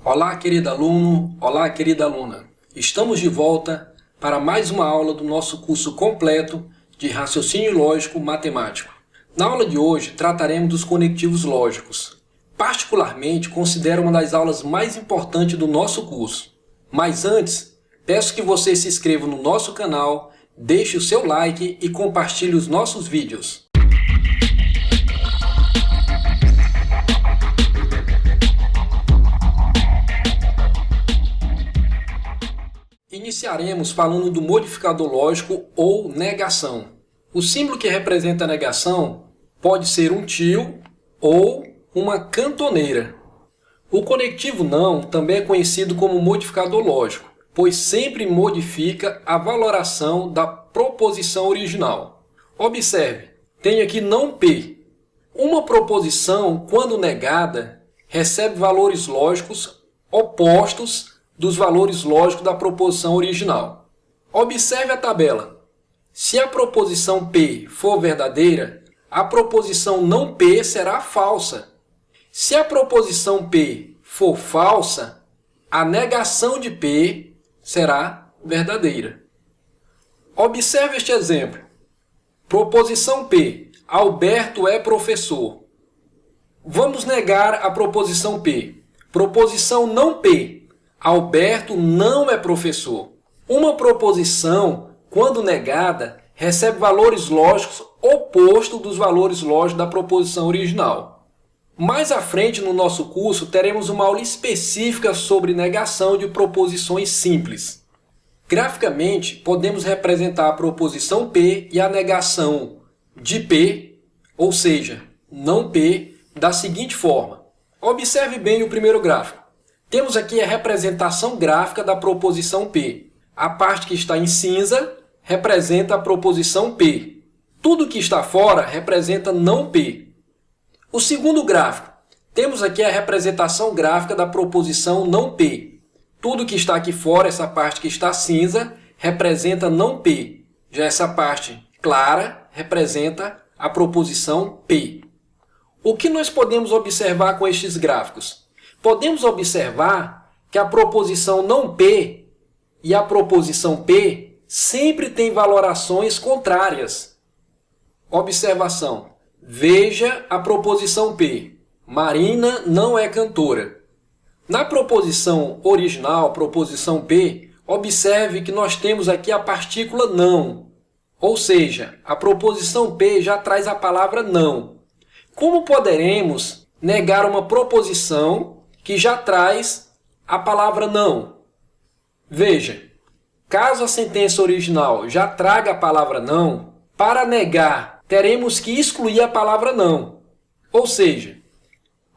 Olá, querido aluno, olá, querida aluna. Estamos de volta para mais uma aula do nosso curso completo de Raciocínio Lógico Matemático. Na aula de hoje, trataremos dos conectivos lógicos. Particularmente, considero uma das aulas mais importantes do nosso curso. Mas antes, peço que você se inscreva no nosso canal, deixe o seu like e compartilhe os nossos vídeos. Iniciaremos falando do modificador lógico ou negação. O símbolo que representa a negação pode ser um tio ou uma cantoneira. O conectivo não também é conhecido como modificador lógico, pois sempre modifica a valoração da proposição original. Observe, tenho aqui não P. Uma proposição, quando negada, recebe valores lógicos opostos dos valores lógicos da proposição original. Observe a tabela. Se a proposição P for verdadeira, a proposição não P será falsa. Se a proposição P for falsa, a negação de P será verdadeira. Observe este exemplo. Proposição P. Alberto é professor. Vamos negar a proposição P. Proposição não P. Alberto não é professor. Uma proposição, quando negada, recebe valores lógicos opostos dos valores lógicos da proposição original. Mais à frente no nosso curso, teremos uma aula específica sobre negação de proposições simples. Graficamente, podemos representar a proposição P e a negação de P, ou seja, não P, da seguinte forma. Observe bem o primeiro gráfico. Temos aqui a representação gráfica da proposição P. A parte que está em cinza representa a proposição P. Tudo que está fora representa não P. O segundo gráfico. Temos aqui a representação gráfica da proposição não P. Tudo que está aqui fora, essa parte que está cinza, representa não P. Já essa parte clara representa a proposição P. O que nós podemos observar com estes gráficos? Podemos observar que a proposição não P e a proposição P sempre têm valorações contrárias. Observação. Veja a proposição P. Marina não é cantora. Na proposição original, proposição P, observe que nós temos aqui a partícula não. Ou seja, a proposição P já traz a palavra não. Como poderemos negar uma proposição que já traz a palavra não? Veja, caso a sentença original já traga a palavra não, para negar, teremos que excluir a palavra não. Ou seja,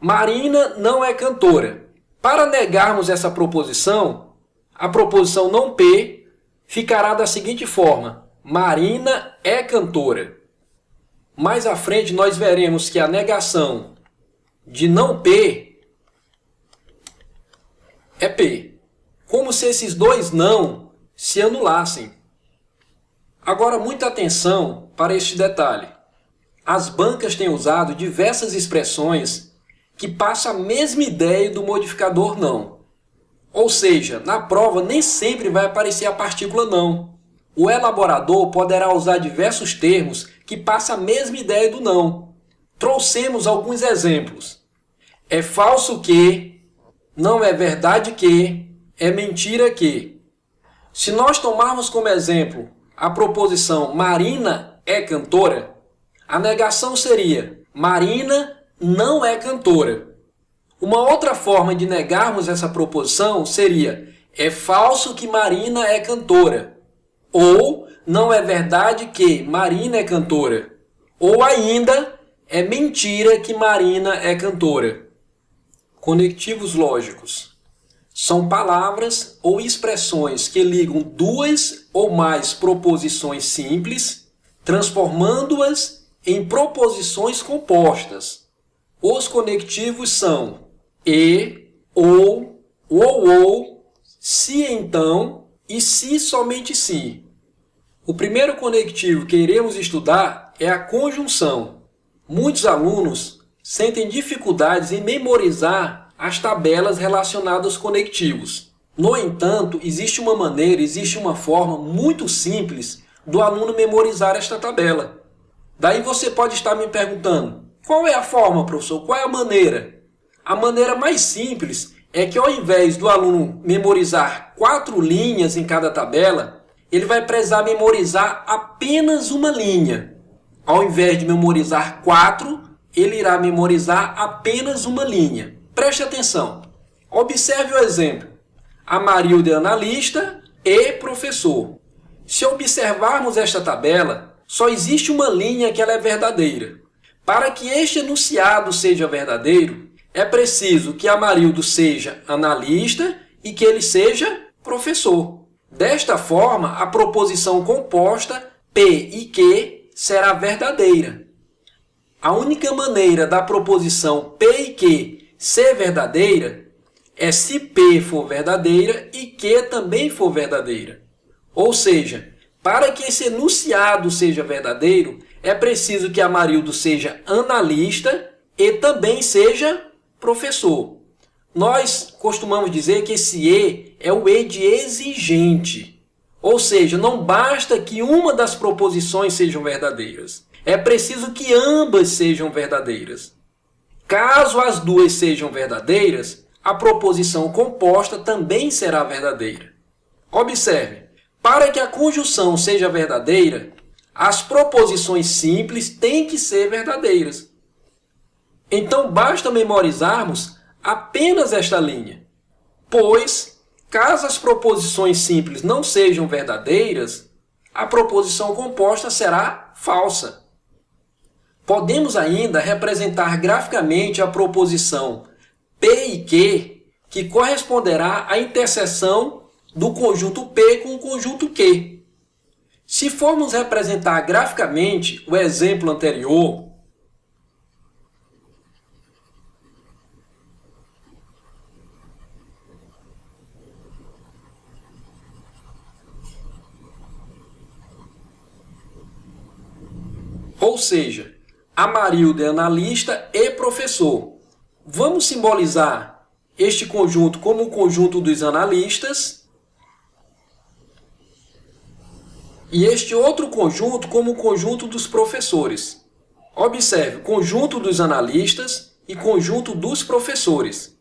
Marina não é cantora. Para negarmos essa proposição, a proposição não P ficará da seguinte forma: Marina é cantora. Mais à frente, nós veremos que a negação de não P é P. Como se esses dois não se anulassem. Agora, muita atenção para este detalhe. As bancas têm usado diversas expressões que passam a mesma ideia do modificador não. Ou seja, na prova nem sempre vai aparecer a partícula não. O elaborador poderá usar diversos termos que passam a mesma ideia do não. Trouxemos alguns exemplos. É falso que, não é verdade que, é mentira que. Se nós tomarmos como exemplo a proposição Marina é cantora, a negação seria Marina não é cantora. Uma outra forma de negarmos essa proposição seria é falso que Marina é cantora. Ou não é verdade que Marina é cantora. Ou ainda é mentira que Marina é cantora. Conectivos lógicos são palavras ou expressões que ligam duas ou mais proposições simples, transformando-as em proposições compostas. Os conectivos são e, ou, se então e se somente se. O primeiro conectivo que iremos estudar é a conjunção. Muitos alunos sentem dificuldades em memorizar as tabelas relacionadas aos conectivos. No entanto, existe uma forma muito simples do aluno memorizar esta tabela. Daí você pode estar me perguntando, qual é a forma, professor? Qual é a maneira? A maneira mais simples é que ao invés do aluno memorizar 4 linhas em cada tabela, ele vai precisar memorizar apenas uma linha. Ao invés de memorizar 4, ele irá memorizar apenas uma linha. Preste atenção. Observe o exemplo. Amarildo é analista e professor. Se observarmos esta tabela, só existe uma linha que ela é verdadeira. Para que este enunciado seja verdadeiro, é preciso que Amarildo seja analista e que ele seja professor. Desta forma, a proposição composta P e Q será verdadeira. A única maneira da proposição P e Q ser verdadeira é se P for verdadeira e Q também for verdadeira. Ou seja, para que esse enunciado seja verdadeiro, é preciso que Amarildo seja analista e também seja professor. Nós costumamos dizer que esse E é o E de exigente. Ou seja, não basta que uma das proposições sejam verdadeiras. É preciso que ambas sejam verdadeiras. Caso as duas sejam verdadeiras, a proposição composta também será verdadeira. Observe, para que a conjunção seja verdadeira, as proposições simples têm que ser verdadeiras. Então, basta memorizarmos apenas esta linha, pois, caso as proposições simples não sejam verdadeiras, a proposição composta será falsa. Podemos ainda representar graficamente a proposição P e Q, que corresponderá à interseção do conjunto P com o conjunto Q. Se formos representar graficamente o exemplo anterior, ou seja, Amarildo é analista e professor. Vamos simbolizar este conjunto como o conjunto dos analistas e este outro conjunto como o conjunto dos professores. Observe, conjunto dos analistas e conjunto dos professores.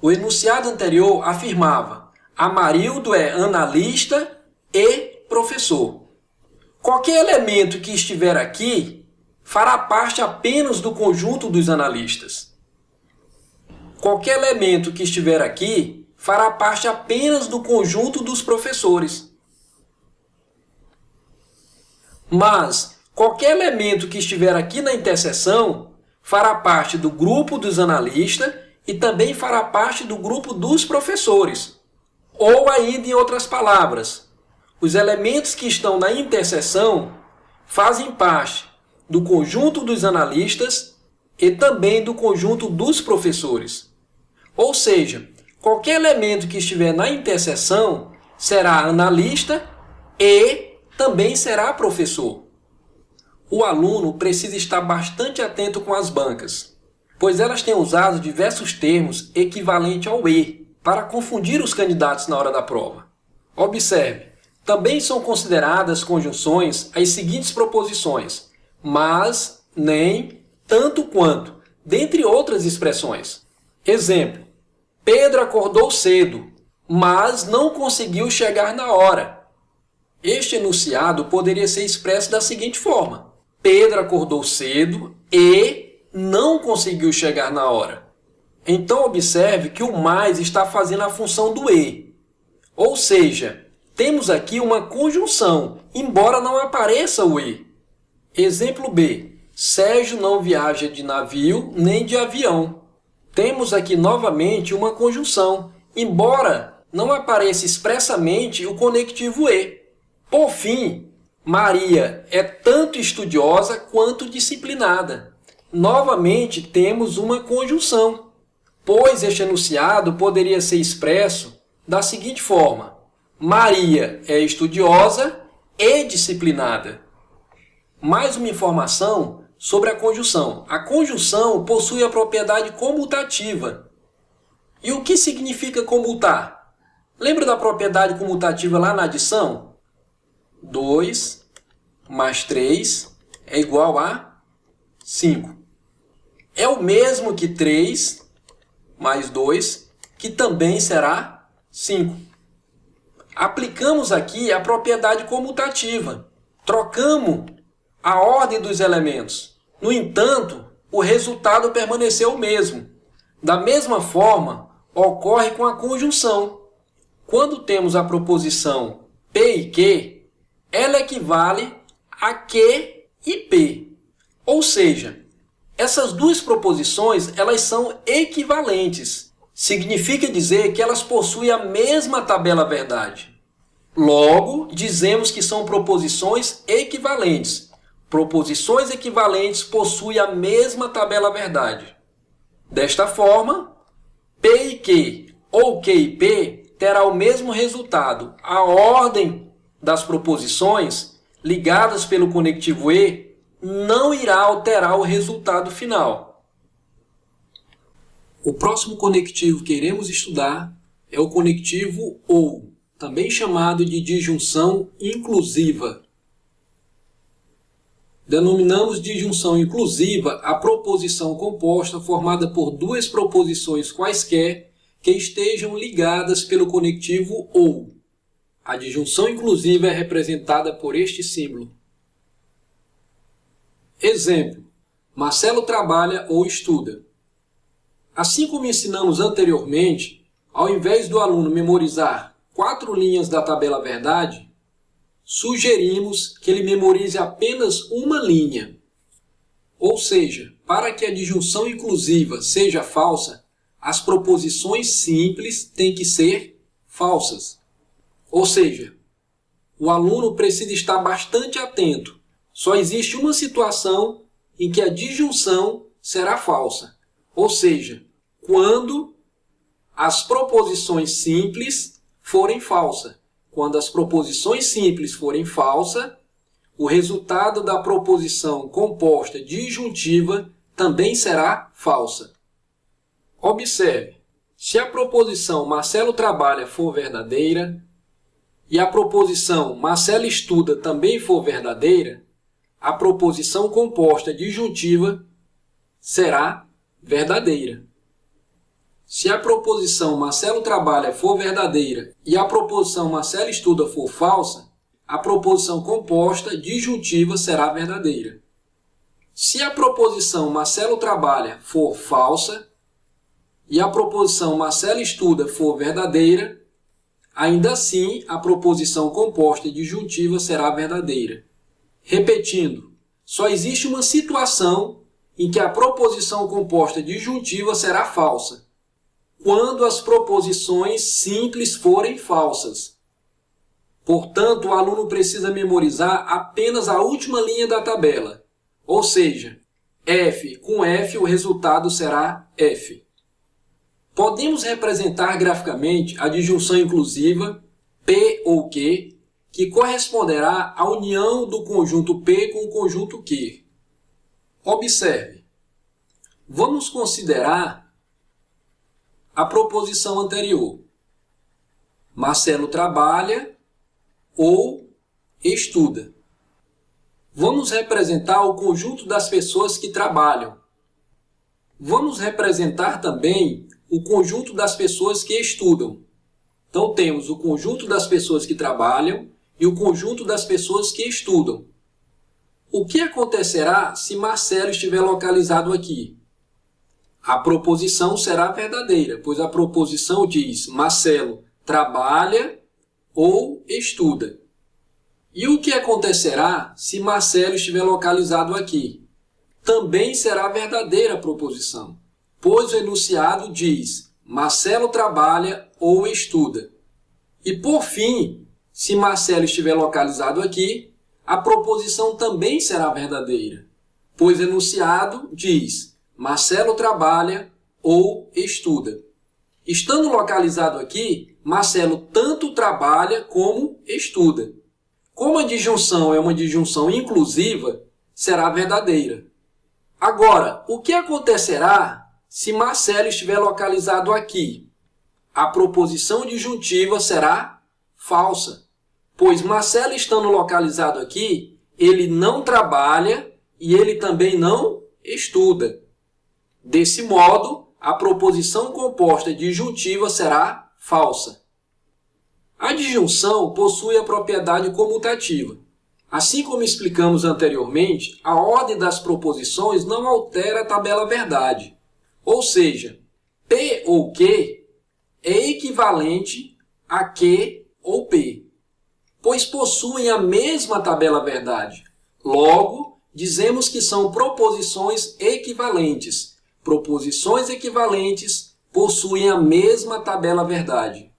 O enunciado anterior afirmava: Amarildo é analista e professor. Qualquer elemento que estiver aqui fará parte apenas do conjunto dos analistas. Qualquer elemento que estiver aqui fará parte apenas do conjunto dos professores. Mas qualquer elemento que estiver aqui na interseção fará parte do grupo dos analistas e também fará parte do grupo dos professores. Ou ainda, em outras palavras, os elementos que estão na interseção fazem parte do conjunto dos analistas e também do conjunto dos professores. Ou seja, qualquer elemento que estiver na interseção será analista e também será professor. O aluno precisa estar bastante atento com as bancas, pois elas têm usado diversos termos equivalentes ao E para confundir os candidatos na hora da prova. Observe, também são consideradas conjunções as seguintes proposições: mas, nem, tanto quanto, dentre outras expressões. Exemplo: Pedro acordou cedo, mas não conseguiu chegar na hora. Este enunciado poderia ser expresso da seguinte forma: Pedro acordou cedo e não conseguiu chegar na hora. Então observe que o mais está fazendo a função do E. Ou seja, temos aqui uma conjunção, embora não apareça o E. Exemplo B: Sérgio não viaja de navio nem de avião. Temos aqui novamente uma conjunção, embora não apareça expressamente o conectivo E. Por fim, Maria é tanto estudiosa quanto disciplinada. Novamente temos uma conjunção, pois este enunciado poderia ser expresso da seguinte forma: Maria é estudiosa e disciplinada. Mais uma informação sobre a conjunção. A conjunção possui a propriedade comutativa. E o que significa comutar? Lembra da propriedade comutativa lá na adição? 2 mais 3 é igual a 5. É o mesmo que 3 mais 2, que também será 5. Aplicamos aqui a propriedade comutativa. Trocamos a ordem dos elementos. No entanto, o resultado permaneceu o mesmo. Da mesma forma, ocorre com a conjunção. Quando temos a proposição P e Q, ela equivale a Q e P. Ou seja, essas duas proposições elas são equivalentes. Significa dizer que elas possuem a mesma tabela verdade. Logo, dizemos que são proposições equivalentes. Proposições equivalentes possuem a mesma tabela verdade. Desta forma, P e Q ou Q e P terá o mesmo resultado. A ordem das proposições ligadas pelo conectivo E não irá alterar o resultado final. O próximo conectivo que iremos estudar é o conectivo OU, também chamado de disjunção inclusiva. Denominamos disjunção inclusiva a proposição composta formada por duas proposições quaisquer que estejam ligadas pelo conectivo OU. A disjunção inclusiva é representada por este símbolo. Exemplo: Marcelo trabalha ou estuda. Assim como ensinamos anteriormente, ao invés do aluno memorizar 4 linhas da tabela verdade, sugerimos que ele memorize apenas uma linha. Ou seja, para que a disjunção inclusiva seja falsa, as proposições simples têm que ser falsas. Ou seja, o aluno precisa estar bastante atento. Só existe uma situação em que a disjunção será falsa. Ou seja, quando as proposições simples forem falsas. Quando as proposições simples forem falsas, o resultado da proposição composta disjuntiva também será falsa. Observe, se a proposição Marcelo trabalha for verdadeira e a proposição Marcelo estuda também for verdadeira, a proposição composta disjuntiva será verdadeira. Se a proposição Marcelo trabalha for verdadeira e a proposição Marcelo estuda for falsa, a proposição composta disjuntiva será verdadeira. Se a proposição Marcelo trabalha for falsa e a proposição Marcelo estuda for verdadeira, ainda assim a proposição composta disjuntiva será verdadeira. Repetindo, só existe uma situação em que a proposição composta disjuntiva será falsa, quando as proposições simples forem falsas. Portanto, o aluno precisa memorizar apenas a última linha da tabela, ou seja, F com F o resultado será F. Podemos representar graficamente a disjunção inclusiva P ou Q, que corresponderá à união do conjunto P com o conjunto Q. Observe, vamos considerar a proposição anterior. Marcelo trabalha ou estuda. Vamos representar o conjunto das pessoas que trabalham. Vamos representar também o conjunto das pessoas que estudam. Então temos o conjunto das pessoas que trabalham e o conjunto das pessoas que estudam. O que acontecerá se Marcelo estiver localizado aqui? A proposição será verdadeira, pois a proposição diz Marcelo trabalha ou estuda. E o que acontecerá se Marcelo estiver localizado aqui? Também será verdadeira a proposição, pois o enunciado diz Marcelo trabalha ou estuda. E por fim, se Marcelo estiver localizado aqui, a proposição também será verdadeira, pois o enunciado diz Marcelo trabalha ou estuda. Estando localizado aqui, Marcelo tanto trabalha como estuda. Como a disjunção é uma disjunção inclusiva, será verdadeira. Agora, o que acontecerá se Marcelo estiver localizado aqui? a proposição disjuntiva será falsa, pois Marcelo estando localizado aqui, ele não trabalha e ele também não estuda. Desse modo, a proposição composta disjuntiva será falsa. A disjunção possui a propriedade comutativa. Assim como explicamos anteriormente, a ordem das proposições não altera a tabela verdade. Ou seja, P ou Q é equivalente a Q ou P, pois possuem a mesma tabela verdade. Logo, dizemos que são proposições equivalentes. Proposições equivalentes possuem a mesma tabela verdade.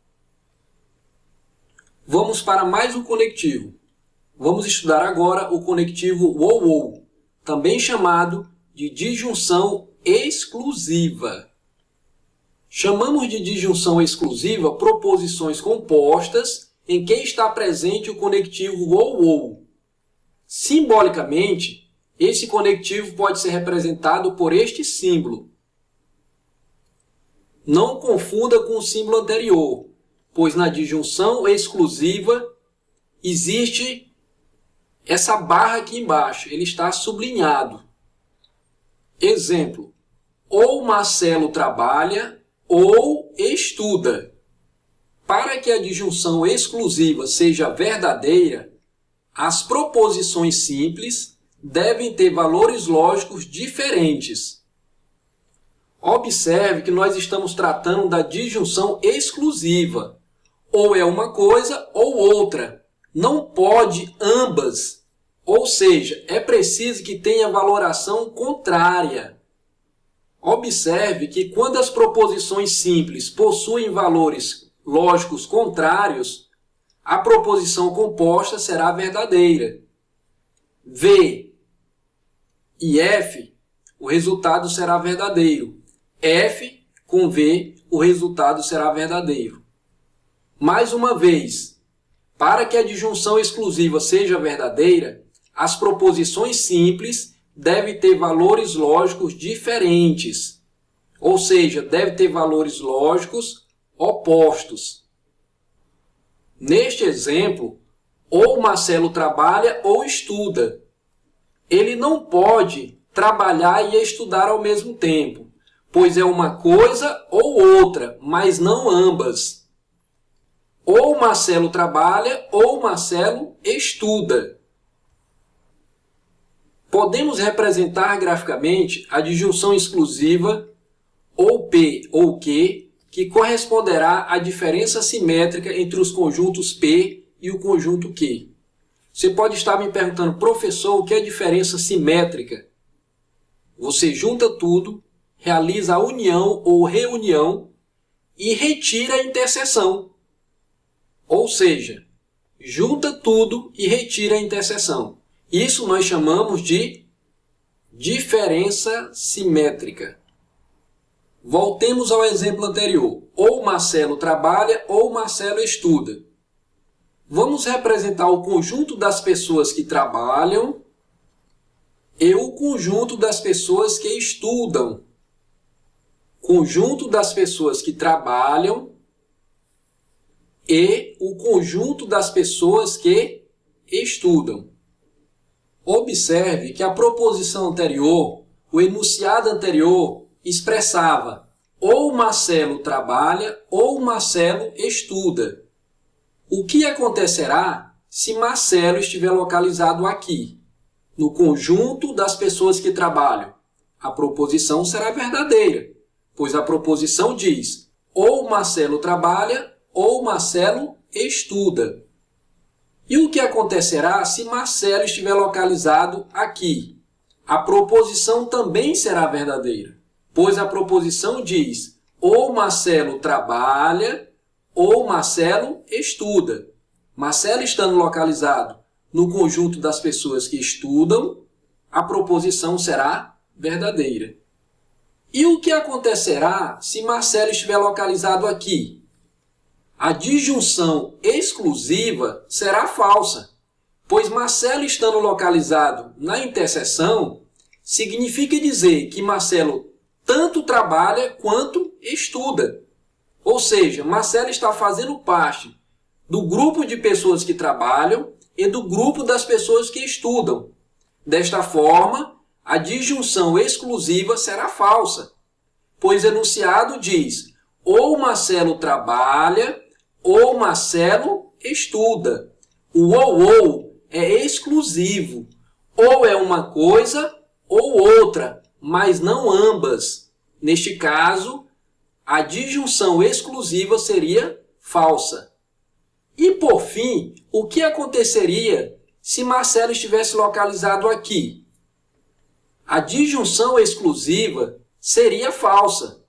Vamos para mais um conectivo. Vamos estudar agora o conectivo ou, também chamado de disjunção exclusiva. Chamamos de disjunção exclusiva proposições compostas em que está presente o conectivo ou. Simbolicamente, esse conectivo pode ser representado por este símbolo. Não confunda com o símbolo anterior, pois na disjunção exclusiva existe essa barra aqui embaixo, ele está sublinhado. Exemplo, ou Marcelo trabalha ou estuda. Para que a disjunção exclusiva seja verdadeira, as proposições simples devem ter valores lógicos diferentes. Observe que nós estamos tratando da disjunção exclusiva. Ou é uma coisa ou outra. Não pode ambas. Ou seja, é preciso que tenha valoração contrária. Observe que quando as proposições simples possuem valores lógicos contrários, a proposição composta será verdadeira. V e F, o resultado será verdadeiro. F com V, o resultado será verdadeiro. Mais uma vez, para que a disjunção exclusiva seja verdadeira, as proposições simples devem ter valores lógicos diferentes. Ou seja, devem ter valores lógicos opostos. Neste exemplo, ou Marcelo trabalha ou estuda. Ele não pode trabalhar e estudar ao mesmo tempo, pois é uma coisa ou outra, mas não ambas. Ou Marcelo trabalha ou Marcelo estuda. Podemos representar graficamente a disjunção exclusiva ou P ou Q, que corresponderá à diferença simétrica entre os conjuntos P e o conjunto Q. Você pode estar me perguntando, professor, o que é diferença simétrica? Você junta tudo, realiza a união ou reunião e retira a interseção. Ou seja, junta tudo e retira a interseção. Isso nós chamamos de diferença simétrica. Voltemos ao exemplo anterior. Ou Marcelo trabalha ou Marcelo estuda. Vamos representar o conjunto das pessoas que trabalham e o conjunto das pessoas que estudam. Conjunto das pessoas que trabalham e o conjunto das pessoas que estudam. Observe que a proposição anterior, o enunciado anterior, expressava ou Marcelo trabalha ou Marcelo estuda. O que acontecerá se Marcelo estiver localizado aqui, no conjunto das pessoas que trabalham? A proposição será verdadeira, pois a proposição diz ou Marcelo trabalha ou Marcelo estuda. E o que acontecerá se Marcelo estiver localizado aqui? A proposição também será verdadeira, pois a proposição diz ou Marcelo trabalha ou Marcelo estuda. Marcelo estando localizado no conjunto das pessoas que estudam, a proposição será verdadeira. E o que acontecerá se Marcelo estiver localizado aqui? A disjunção exclusiva será falsa, pois Marcelo estando localizado na interseção, significa dizer que Marcelo tanto trabalha quanto estuda. Ou seja, Marcelo está fazendo parte do grupo de pessoas que trabalham e do grupo das pessoas que estudam. Desta forma, a disjunção exclusiva será falsa, pois o enunciado diz: ou Marcelo trabalha, ou Marcelo estuda. O ou é exclusivo. Ou é uma coisa ou outra, mas não ambas. Neste caso, a disjunção exclusiva seria falsa. E por fim, o que aconteceria se Marcelo estivesse localizado aqui? A disjunção exclusiva seria falsa,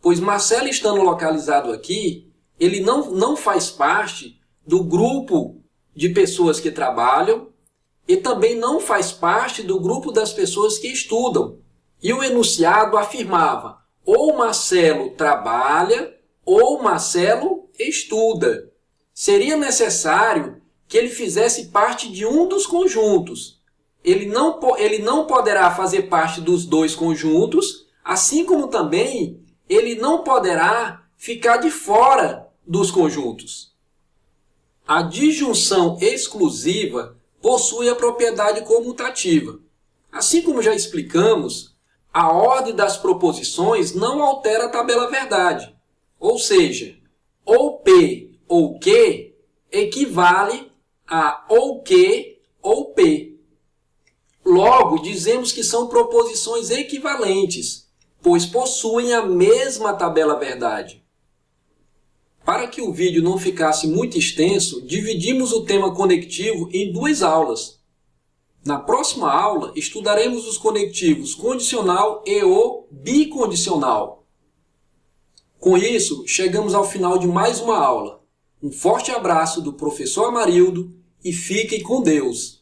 pois Marcelo estando localizado aqui, ele não faz parte do grupo de pessoas que trabalham e também não faz parte do grupo das pessoas que estudam. E o enunciado afirmava: ou Marcelo trabalha ou Marcelo estuda. Seria necessário que ele fizesse parte de um dos conjuntos. Ele não poderá fazer parte dos dois conjuntos, assim como também ele não poderá ficar de fora dos conjuntos. A disjunção exclusiva possui a propriedade comutativa. Assim como já explicamos, a ordem das proposições não altera a tabela verdade. Ou seja, ou P ou Q equivale a ou Q ou P. Logo, dizemos que são proposições equivalentes, pois possuem a mesma tabela verdade. Para que o vídeo não ficasse muito extenso, dividimos o tema conectivo em 2 aulas. Na próxima aula, estudaremos os conectivos condicional e o bicondicional. Com isso, chegamos ao final de mais uma aula. Um forte abraço do professor Amarildo e fiquem com Deus!